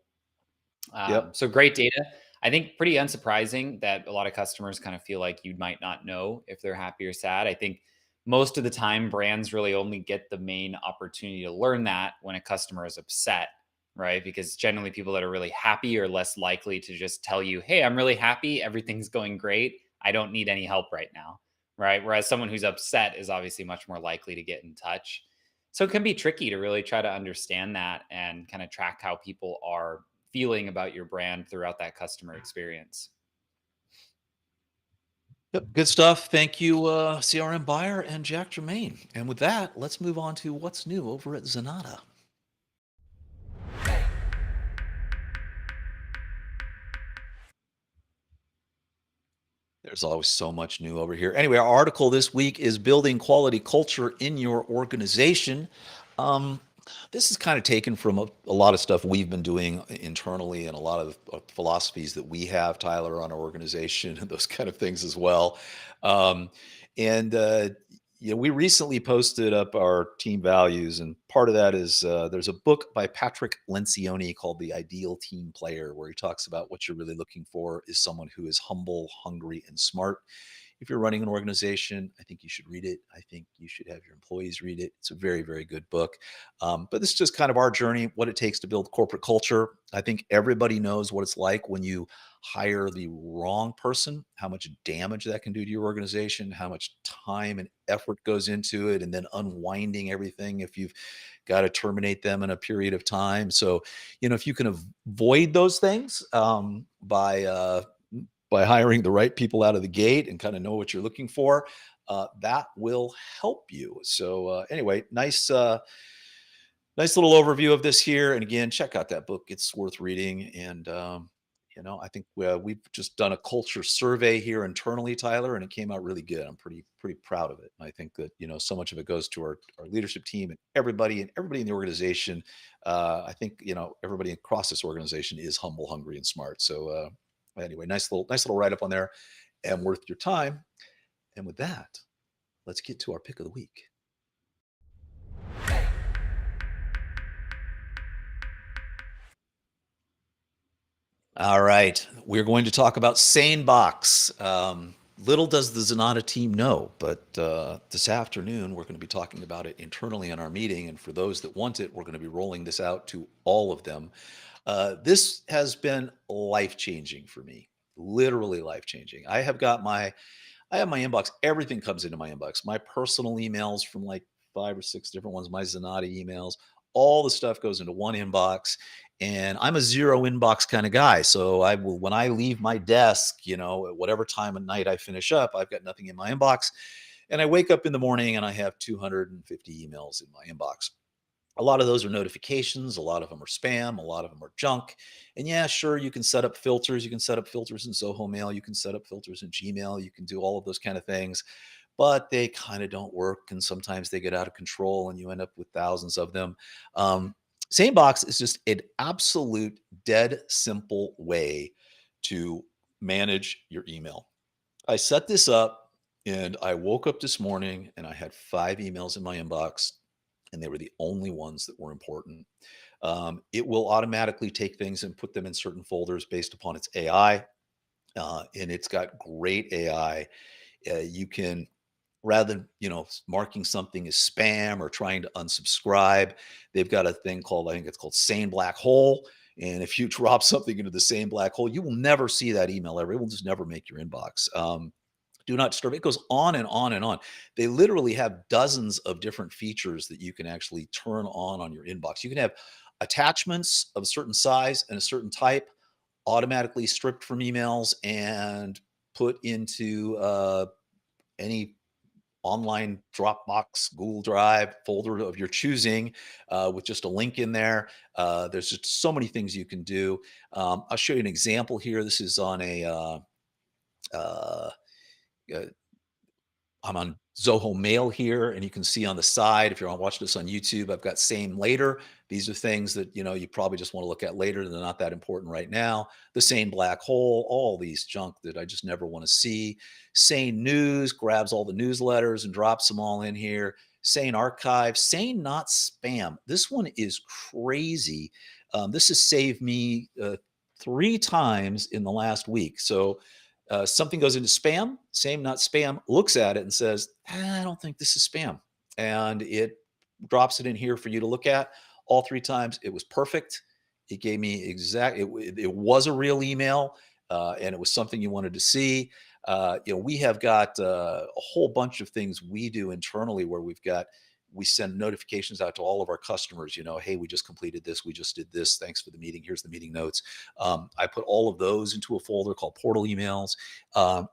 Yep. So great data. I think pretty unsurprising that a lot of customers kind of feel like you might not know if they're happy or sad. I think most of the time brands really only get the main opportunity to learn that when a customer is upset, right? Because generally people that are really happy are less likely to just tell you, "Hey, I'm really happy, everything's going great. I don't need any help right now." Right? Whereas someone who's upset is obviously much more likely to get in touch. So it can be tricky to really try to understand that and kind of track how people are feeling about your brand throughout that customer experience. Yep, good stuff. Thank you, CRM Buyer and Jack Germain. And with that, let's move on to what's new over at Zenatta. There's always so much new over here. Anyway, our article this week is Building Quality Culture in Your Organization. Um, this is kind of taken from a lot of stuff we've been doing internally and a lot of philosophies that we have, Tyler, on our organization and those kind of things as well. Um, and we recently posted up our team values, and part of that is there's a book by Patrick Lencioni called The Ideal Team Player, where he talks about what you're really looking for is someone who is humble, hungry, and smart. If you're running an organization, I think you should read it. I think you should have your employees read it. It's a very, very good book. But this is just kind of our journey, what it takes to build corporate culture. I think everybody knows what it's like when you hire the wrong person, how much damage that can do to your organization, how much time and effort goes into it, and then unwinding everything if you've got to terminate them in a period of time. So, if you can avoid those things by hiring the right people out of the gate and kind of know what you're looking for, that will help you. So, anyway, nice little overview of this here. And again, check out that book; it's worth reading. And I think we've just done a culture survey here internally, Tyler, and it came out really good. I'm pretty proud of it. And I think that so much of it goes to our leadership team and everybody in the organization. I think everybody across this organization is humble, hungry, and smart. So anyway, nice little write up on there, and worth your time. And with that, let's get to our pick of the week. All right, we're going to talk about Sane Box. Little does the Zenatta team know, but this afternoon we're going to be talking about it internally in our meeting. And for those that want it, we're going to be rolling this out to all of them. This has been life changing for me, literally life changing. I have my inbox. Everything comes into my inbox. My personal emails from like 5 or 6 different ones, my Zenatta emails, all the stuff goes into one inbox. And I'm a zero inbox kind of guy. So I will, when I leave my desk, at whatever time of night I finish up, I've got nothing in my inbox. And I wake up in the morning and I have 250 emails in my inbox. A lot of those are notifications. A lot of them are spam. A lot of them are junk. And yeah, sure, you can set up filters. You can set up filters in Zoho Mail. You can set up filters in Gmail. You can do all of those kind of things, but they kind of don't work. And sometimes they get out of control and you end up with thousands of them. SaneBox is just an absolute dead simple way to manage your email. I set this up and I woke up this morning and I had 5 emails in my inbox, and they were the only ones that were important. It will automatically take things and put them in certain folders based upon its AI, and it's got great AI. You can, rather than marking something as spam or trying to unsubscribe, they've got a thing called, I think it's called Sane Black Hole. And if you drop something into the same black hole, you will never see that email ever. It will just never make your inbox. Do not disturb. It goes on and on and on. They literally have dozens of different features that you can actually turn on your inbox. You can have attachments of a certain size and a certain type automatically stripped from emails and put into any online Dropbox, Google Drive folder of your choosing with just a link in there. There's just so many things you can do. I'll show you an example here. This is on uh, I'm on Zoho Mail here, and you can see on the side, if you're watching this on YouTube, I've got Same Later. These are things that you probably just want to look at later. They're not that important right now. The Sane Black Hole, all these junk that I just never want to see. Sane News grabs all the newsletters and drops them all in here. Sane Archive, Sane Not Spam. This one is crazy. This has saved me 3 times in the last week. So something goes into spam, Same Not Spam looks at it and says, I don't think this is spam. And it drops it in here for you to look at. All 3 times, it was perfect. It gave me it was a real email, and it was something you wanted to see. We have got a whole bunch of things we do internally where we send notifications out to all of our customers, hey, we just completed this. We just did this. Thanks for the meeting. Here's the meeting notes. I put all of those into a folder called portal emails.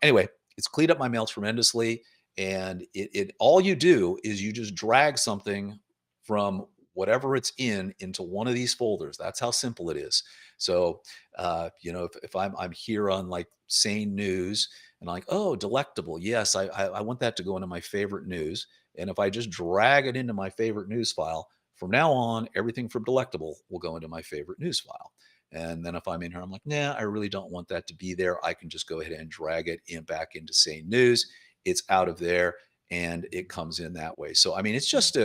Anyway, it's cleaned up my mail tremendously. And it all you do is you just drag something from whatever it's into one of these folders. That's how simple it is. So, if I'm here on like Sane News and I'm like, oh, delectable. Yes, I want that to go into my favorite news. And if I just drag it into my favorite news file, from now on, everything from delectable will go into my favorite news file. And then if I'm in here, I'm like, nah, I really don't want that to be there. I can just go ahead and drag it back into Sane News. It's out of there and it comes in that way. So, I mean, it's just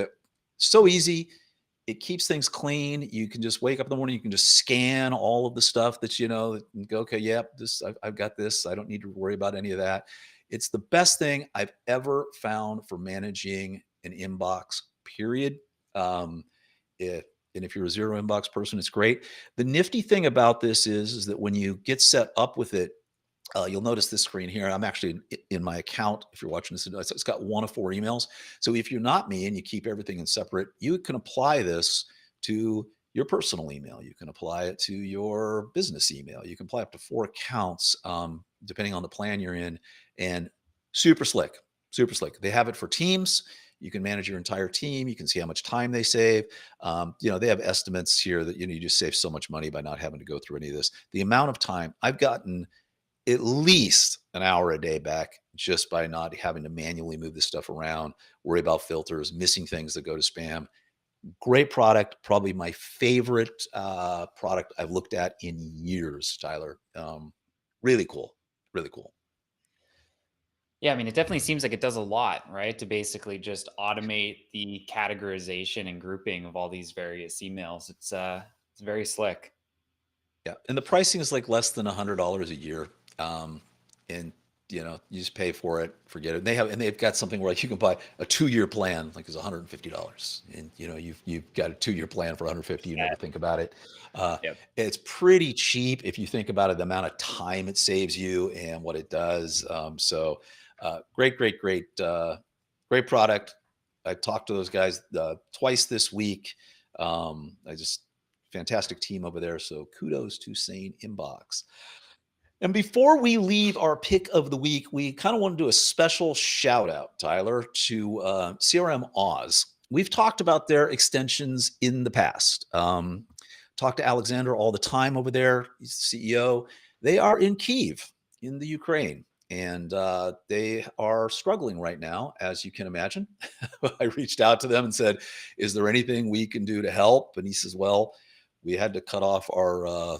so easy. It keeps things clean. You can just wake up in the morning. You can just scan all of the stuff that, and go, okay, yep, I've got this. I don't need to worry about any of that. It's the best thing I've ever found for managing an inbox, period. And if you're a zero inbox person, it's great. The nifty thing about this is that when you get set up with it, you'll notice this screen here. I'm actually in my account. If you're watching this, it's got 1 of 4 emails. So if you're not me and you keep everything in separate, you can apply this to your personal email. You can apply it to your business email. You can apply up to 4 accounts, depending on the plan you're in. And super slick, super slick. They have it for teams. You can manage your entire team. You can see how much time they save. They have estimates here that, you just save so much money by not having to go through any of this. The amount of time I've gotten at least an hour a day back just by not having to manually move this stuff around, worry about filters, missing things that go to spam. Great product. Probably my favorite product I've looked at in years, Tyler. Really cool. Really cool. Yeah, I mean, it definitely seems like it does a lot, right? To basically just automate the categorization and grouping of all these various emails. It's very slick. Yeah, and the pricing is like less than $100 a year, and you just pay for it, forget it. They've got something where like you can buy a 2-year plan, like it's $150, and you've got a 2-year plan for $150. You never think about it. Yep. It's pretty cheap if you think about it, the amount of time it saves you and what it does. Great, great product. I talked to those guys twice this week. Fantastic team over there. So kudos to Sane Inbox. And before we leave our pick of the week, we kind of want to do a special shout out, Tyler, to CRMOZ. We've talked about their extensions in the past. Talk to Alexander all the time over there. He's the CEO. They are in Kyiv in the Ukraine. And they are struggling right now, as you can imagine. I reached out to them and said, is there anything we can do to help? And he says, well, we had to cut off our,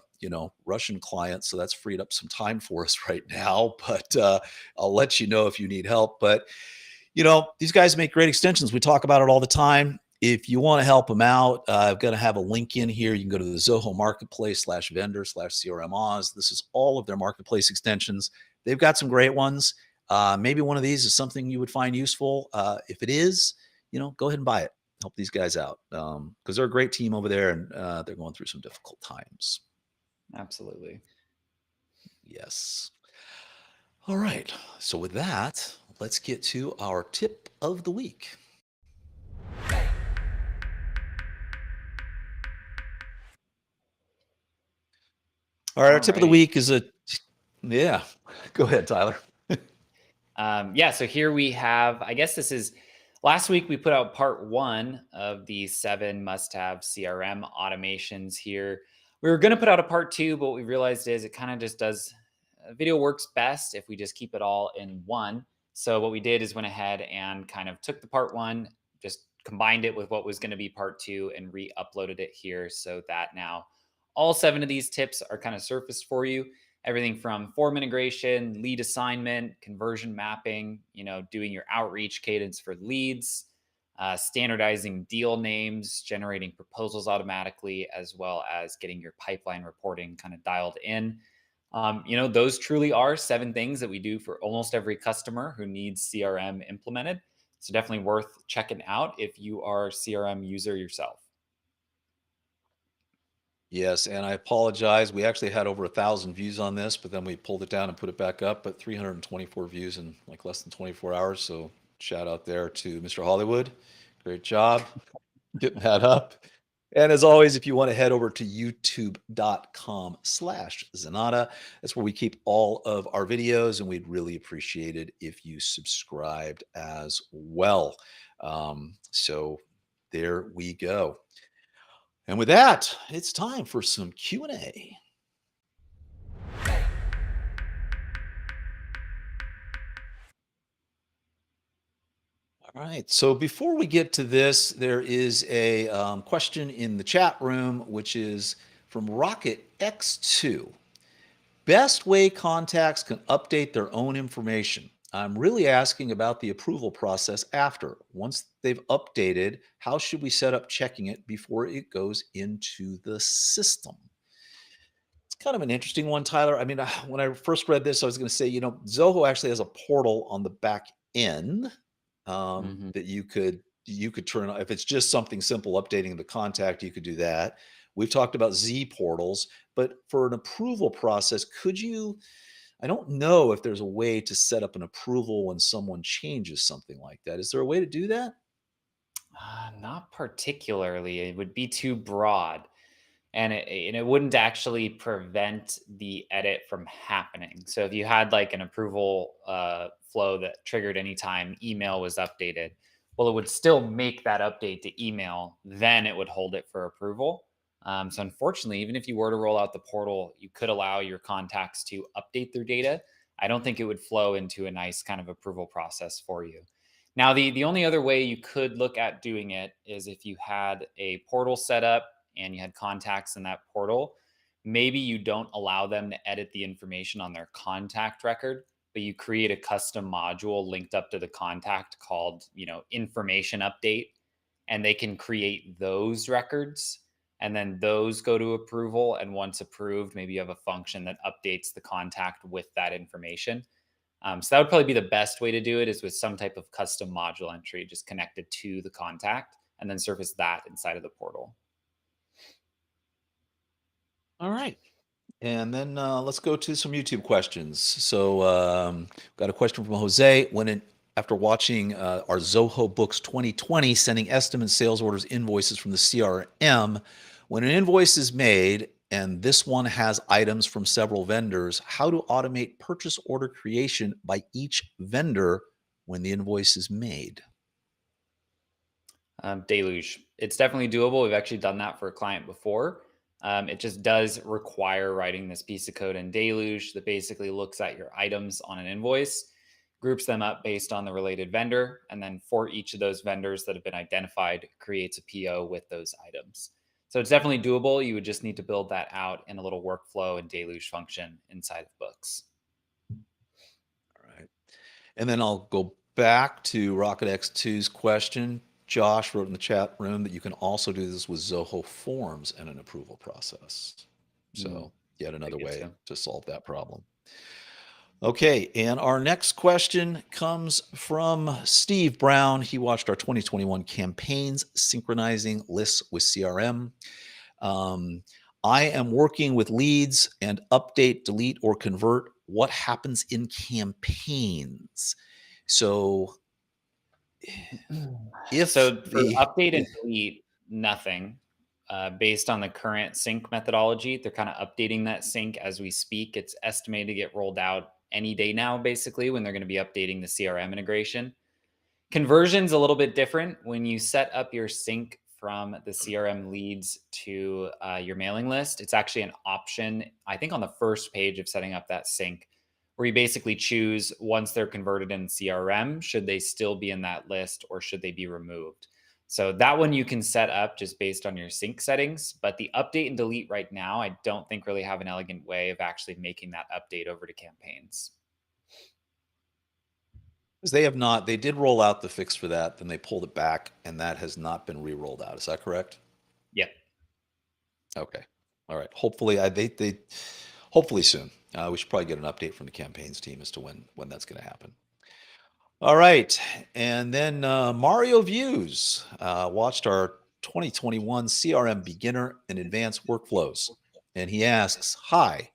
Russian client. So that's freed up some time for us right now. But I'll let you know if you need help. But, these guys make great extensions. We talk about it all the time. If you want to help them out, I've got to have a link in here. You can go to the Zoho Marketplace /vendor/CRMOZ. This is all of their marketplace extensions. They've got some great ones. Maybe one of these is something you would find useful. If it is, go ahead and buy it. Help these guys out because they're a great team over there and they're going through some difficult times. Absolutely. Yes. All right. So with that, let's get to our tip of the week. All right. Our tip of the week is yeah. Go ahead, Tyler. Yeah, so here we have, I guess this is last week we put out part one of the 7 must have CRM automations here. We were going to put out a part two, but what we realized is it kind of just does video works best if we just keep it all in one. So what we did is went ahead and kind of took the part one, just combined it with what was going to be part two and re-uploaded it here so that now all 7 of these tips are kind of surfaced for you. Everything from form integration, lead assignment, conversion mapping, doing your outreach cadence for leads, standardizing deal names, generating proposals automatically, as well as getting your pipeline reporting kind of dialed in. Those truly are 7 things that we do for almost every customer who needs CRM implemented. So definitely worth checking out if you are a CRM user yourself. Yes, and I apologize. We actually had over 1,000 views on this, but then we pulled it down and put it back up. But 324 views in like less than 24 hours. So shout out there to Mr. Hollywood. Great job getting that up. And as always, if you want to head over to youtube.com/Zenatta, that's where we keep all of our videos, and we'd really appreciate it if you subscribed as well. So there we go. And with that, it's time for some Q&A. All right. So before we get to this, there is a question in the chat room, which is from Rocket X2. Best way contacts can update their own information. I'm really asking about the approval process after. Once they've updated, how should we set up checking it before it goes into the system? It's kind of an interesting one, Tyler. I mean, when I first read this, I was going to say, Zoho actually has a portal on the back end Mhm. that you could turn on. If it's just something simple, updating the contact, you could do that. We've talked about Z portals, but for an approval process, could you? I don't know if there's a way to set up an approval when someone changes something like that. Is there a way to do that? Not particularly. It would be too broad. And it wouldn't actually prevent the edit from happening. So if you had like an approval flow that triggered anytime email was updated, well, it would still make that update to email. Then it would hold it for approval. So unfortunately, even if you were to roll out the portal, you could allow your contacts to update their data. I don't think it would flow into a nice kind of approval process for you. Now, the only other way you could look at doing it is if you had a portal set up and you had contacts in that portal, maybe you don't allow them to edit the information on their contact record, but you create a custom module linked up to the contact called, information update, and they can create those records. And then those go to approval. And once approved, maybe you have a function that updates the contact with that information. So that would probably be the best way to do it is with some type of custom module entry just connected to the contact and then surface that inside of the portal. All right. And then let's go to some YouTube questions. So, got a question from Jose. After watching our Zoho Books 2020, sending estimates, sales orders, invoices from the CRM, when an invoice is made and this one has items from several vendors, how to automate purchase order creation by each vendor when the invoice is made? Deluge. It's definitely doable. We've actually done that for a client before. It just does require writing this piece of code in Deluge that basically looks at your items on an invoice, groups them up based on the related vendor, and then for each of those vendors that have been identified, creates a PO with those items. So it's definitely doable. You would just need to build that out in a little workflow and Deluge function inside of Books. All right. And then I'll go back to Rocket X2's question. Josh wrote in the chat room that you can also do this with Zoho Forms and an approval process. So, yet I another get way you. to solve that problem. Okay, and our next question comes from Steve Brown. He watched our 2021 campaigns synchronizing lists with CRM. I am working with leads and update, delete, or convert. What happens in campaigns? So, if So for the update and delete, nothing. Based on the current sync methodology, they're kind of updating that sync as we speak. It's estimated to get rolled out any day now, basically, when they're going to be updating the CRM integration. Conversion's a little bit different when you set up your sync from the CRM leads to your mailing list. It's actually an option, I think, on the first page of setting up that sync, where you basically choose once they're converted in CRM, should they still be in that list or should they be removed? So that one you can set up just based on your sync settings. But the update and delete right now, I don't think really have an elegant way of actually making that update over to campaigns. Because they have not, they did roll out the fix for that, then they pulled it back, and that has not been re-rolled out. Is that correct? Yep. Okay. All right. Hopefully, they hopefully soon. We should probably get an update from the campaigns team as to when that's going to happen. All right. And then Mario Views watched our 2021 CRM beginner and advanced workflows. And he asks, hi,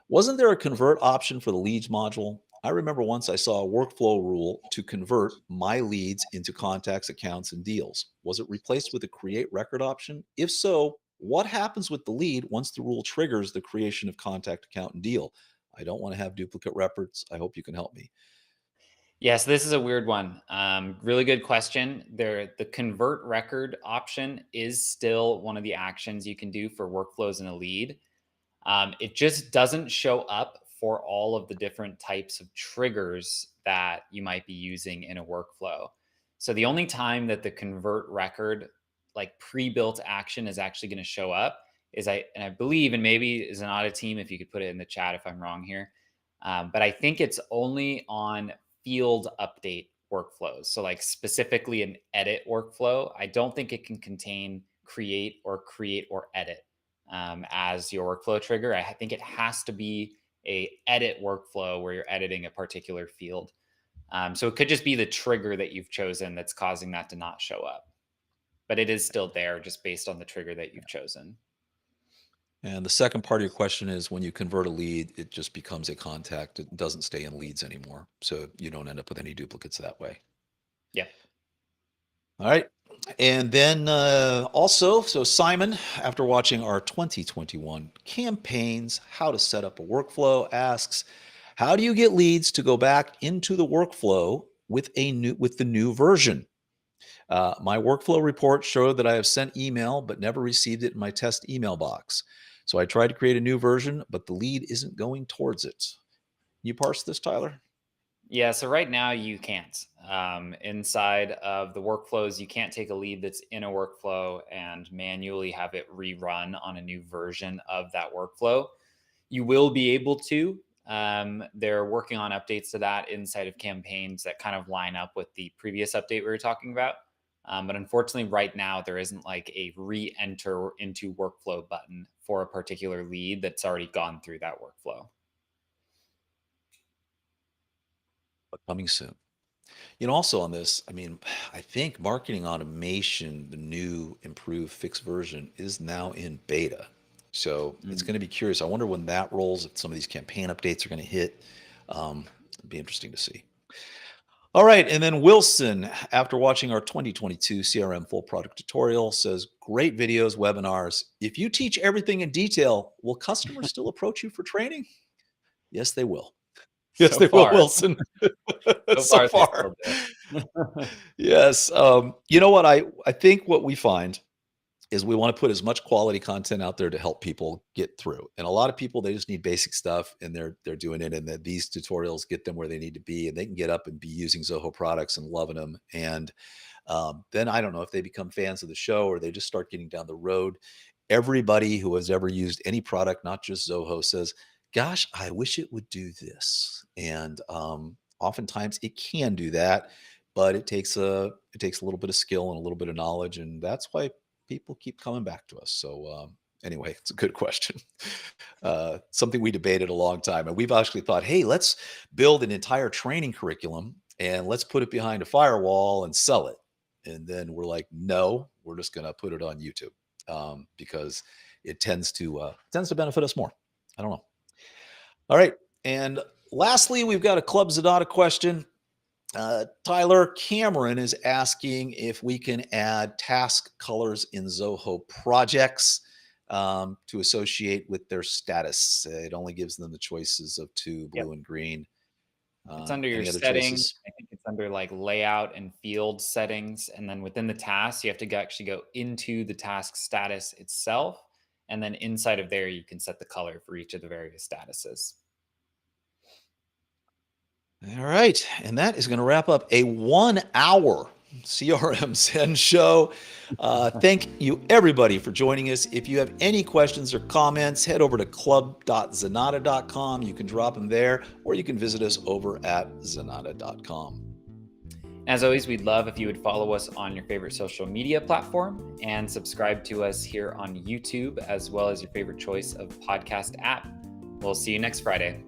wasn't there a convert option for the leads module? I remember once I saw a workflow rule to convert my leads into contacts, accounts, and deals. Was it replaced with a create record option? If so, what happens with the lead once the rule triggers the creation of contact, account, and deal? I don't want to have duplicate records. I hope you can help me. Yes, this is a weird one. Really good question. The convert record option is still one of the actions you can do for workflows in a lead. It just doesn't show up for all of the different types of triggers that you might be using in a workflow. So the only time that the convert record, like pre-built action, is actually going to show up is I believe, and maybe is an audit team, if you could put it in the chat if I'm wrong here. But I think it's only on field update workflows. So like specifically an edit workflow. I don't think it can contain create or edit as your workflow trigger. I think it has to be a edit workflow where you're editing a particular field. So it could just be the trigger that you've chosen that's causing that to not show up. But it is still there just based on the trigger that you've chosen. And the second part of your question is when you convert a lead, it just becomes a contact. It doesn't stay in leads anymore. So you don't end up with any duplicates that way. Yeah. All right. And then also, so Simon, after watching our 2021 campaigns, how to set up a workflow, asks, how do you get leads to go back into the workflow with the new version? My workflow report showed that I have sent email but never received it in my test email box. So I tried to create a new version, but the lead isn't going towards it. You parse this, Tyler? Yeah, so right now you can't. Inside of the workflows, you can't take a lead that's in a workflow and manually have it rerun on a new version of that workflow. You will be able to. They're working on updates to that inside of campaigns that kind of line up with the previous update we were talking about. But unfortunately, right now, there isn't like a re-enter into workflow button for a particular lead that's already gone through that workflow. But coming soon. You know, also on this, I mean, I think marketing automation, the new improved fixed version, is now in beta. So it's going to be curious. I wonder when that rolls, if some of these campaign updates are going to hit. It'd be interesting to see. All right. And then Wilson, after watching our 2022 CRM full product tutorial, says, great videos, webinars. If you teach everything in detail, will customers still approach you for training? Yes, they will. Yes, So they will, far, Wilson. So they far. still do. Yes. You know what? I think what we find is we want to put as much quality content out there to help people get through. And a lot of people, they just need basic stuff and they're doing it. And that these tutorials get them where they need to be, and they can get up and be using Zoho products and loving them. And then I don't know if they become fans of the show or they just start getting down the road. Everybody who has ever used any product, not just Zoho, says, gosh, I wish it would do this. And oftentimes it can do that, but it takes a little bit of skill and a little bit of knowledge. And that's why people keep coming back to us. So anyway, it's a good question. Something we debated a long time. And we've actually thought, hey, let's build an entire training curriculum and let's put it behind a firewall and sell it. And then we're like, no, we're just going to put it on YouTube because it tends to benefit us more. I don't know. All right. And lastly, we've got a Club Zenatta question. Tyler Cameron is asking if we can add task colors in Zoho projects to associate with their status. It only gives them the choices of 2, blue and green. It's under your Any other settings. choices? I think it's under like layout and field settings. And then within the task, you have to actually go into the task status itself. And then inside of there, you can set the color for each of the various statuses. All right. And that is going to wrap up a 1 hour CRM Zen show. Thank you, everybody, for joining us. If you have any questions or comments, head over to club.zenatta.com. You can drop them there, or you can visit us over at zenatta.com. As always, we'd love if you would follow us on your favorite social media platform and subscribe to us here on YouTube, as well as your favorite choice of podcast app. We'll see you next Friday.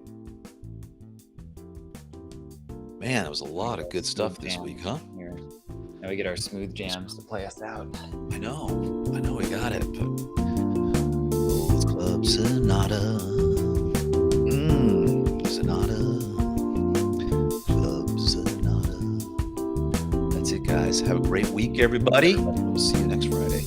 Man, that was a lot of good stuff this week, huh? Here. Now we get our smooth jams to play us out. I know we got it, but it's Club Zenatta. Zenatta. Club Zenatta. That's it, guys. Have a great week, everybody. We'll see you next Friday.